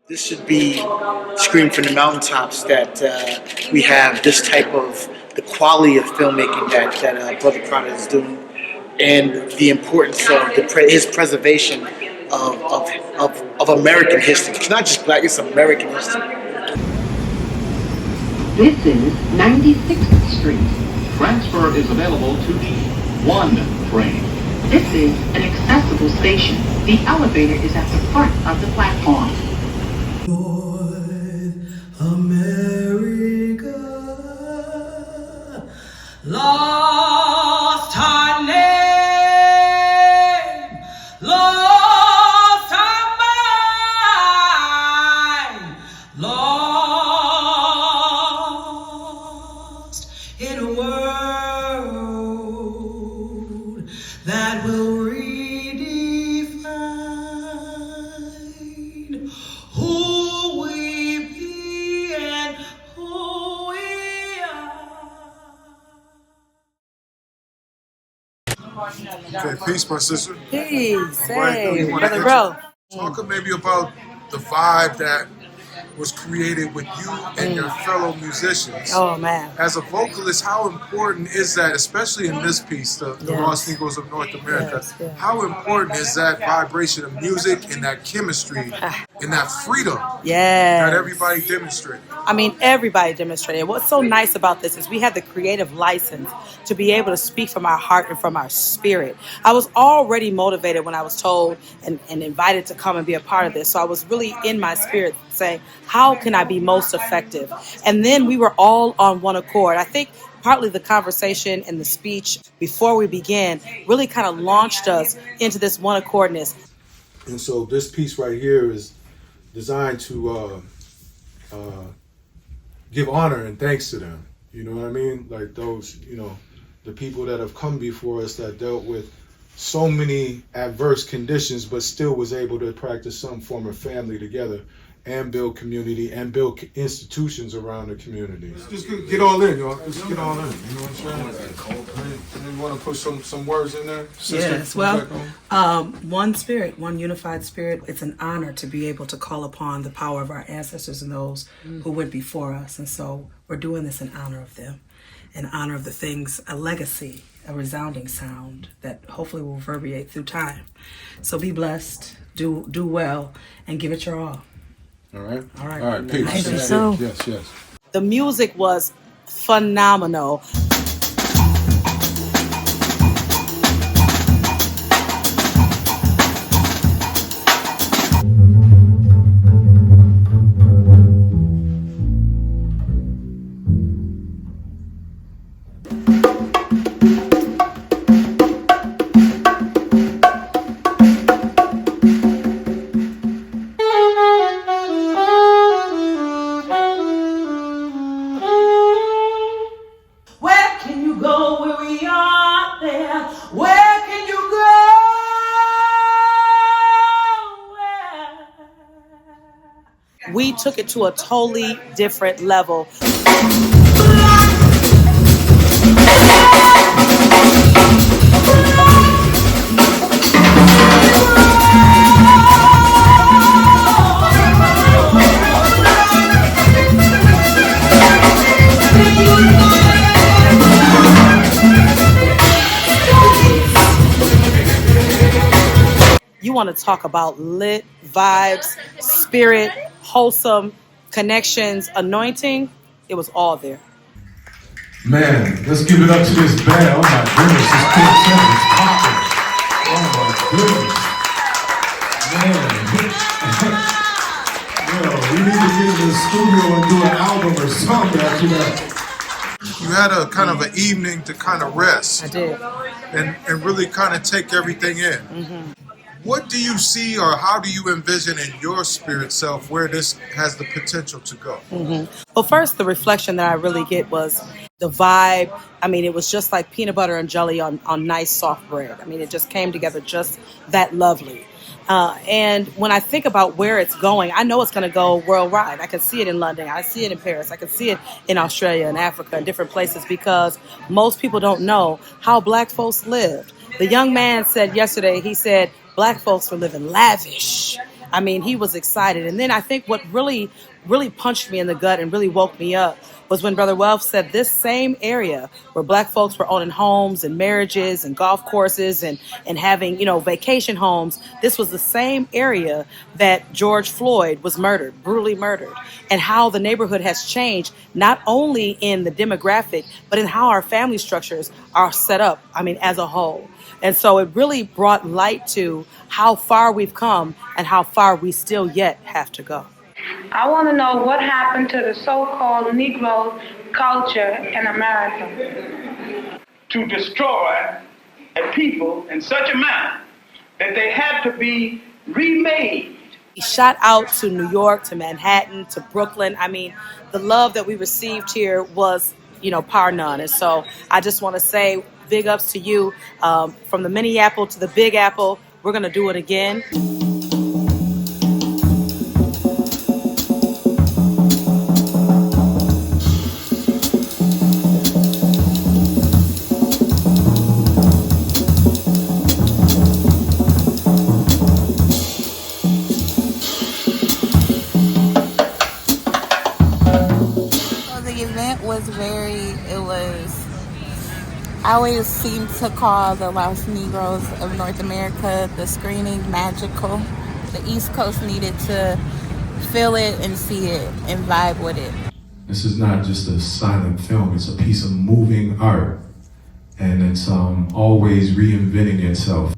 This should be screamed from the mountaintops that we have this type of the quality of filmmaking that Brother Prada is doing, and the importance of his preservation of American history. It's not just Black; it's American history. This is 96th Street. Transfer is available to the 1 train. This is an accessible station. The elevator is at the front of the platform. America lost her name, lost her mind, lost in a world that will redefine who we be and who we are. Okay, peace, my sister. Peace, Right, hey, you wanna brother bro. Talk maybe about the vibe that was created with you and your fellow musicians. Oh man, As a vocalist, how important is that, especially in this piece, the Yes. Lost Negroes of North America? Yes, yes. How important is that vibration of music and that chemistry and that freedom yes. that everybody demonstrated? I mean, everybody demonstrated. What's so nice about this is we had the creative license to be able to speak from our heart and from our spirit. I was already motivated when I was told and invited to come and be a part of this. So I was really in my spirit saying, how can I be most effective? And then we were all on one accord. I think partly the conversation and the speech before we began really kind of launched us into this one accordness. And so this piece right here is designed to give honor and thanks to them. You know what I mean? Like those, the people that have come before us that dealt with so many adverse conditions, but still was able to practice some form of family together and build community and build institutions around the community. Just get all in, y'all. Just get all in. You know what I'm saying? You want to put some words in there? Yes, well, one spirit, one unified spirit. It's an honor to be able to call upon the power of our ancestors and those who went before us. And so we're doing this in honor of them, in honor of the things, a legacy, a resounding sound that hopefully will reverberate through time. So be blessed, do well, and give it your all. All right. All right. All right. Peace. Thank you so. Yes. The music was phenomenal. Where can you go where we are there? Where can you go? Where? We took it to a totally different level. You want to talk about lit vibes, spirit, wholesome connections, anointing? It was all there. Man, let's give it up to this band. Oh my goodness, this Kid Seven's popping. Oh my goodness. Man. Yo, we need to get in the studio and do an album or something after that. You had a kind of an evening to kind of rest. I did. And really kind of take everything in. Mm-hmm. What do you see, or how do you envision in your spirit self where this has the potential to go? Mm-hmm. Well, first, the reflection that I really get was the vibe. I mean, it was just like peanut butter and jelly on nice soft bread. I mean, it just came together just that lovely. And when I think about where it's going, I know it's going to go worldwide. I can see it in London. I see it in Paris. I can see it in Australia and Africa and different places because most people don't know how Black folks lived. The young man said yesterday, he said, Black folks were living lavish. I mean, he was excited. And then I think what really punched me in the gut and really woke me up was when Brother Welf said this same area where black folks were owning homes and marriages and golf courses and having, vacation homes, this was the same area that George Floyd was murdered, brutally murdered, and how the neighborhood has changed, not only in the demographic, but in how our family structures are set up, as a whole. And so it really brought light to how far we've come and how far we still yet have to go. I want to know what happened to the so-called Negro culture in America. To destroy a people in such a manner that they had to be remade. Shout out to New York, to Manhattan, to Brooklyn. The love that we received here was, par none. And so I just want to say big ups to you, from the mini apple to the big apple. We're going to do it again. I always seem to call the Lost Negroes of North America the screening magical. The East Coast needed to feel it and see it and vibe with it. This is not just a silent film, it's a piece of moving art. And it's always reinventing itself.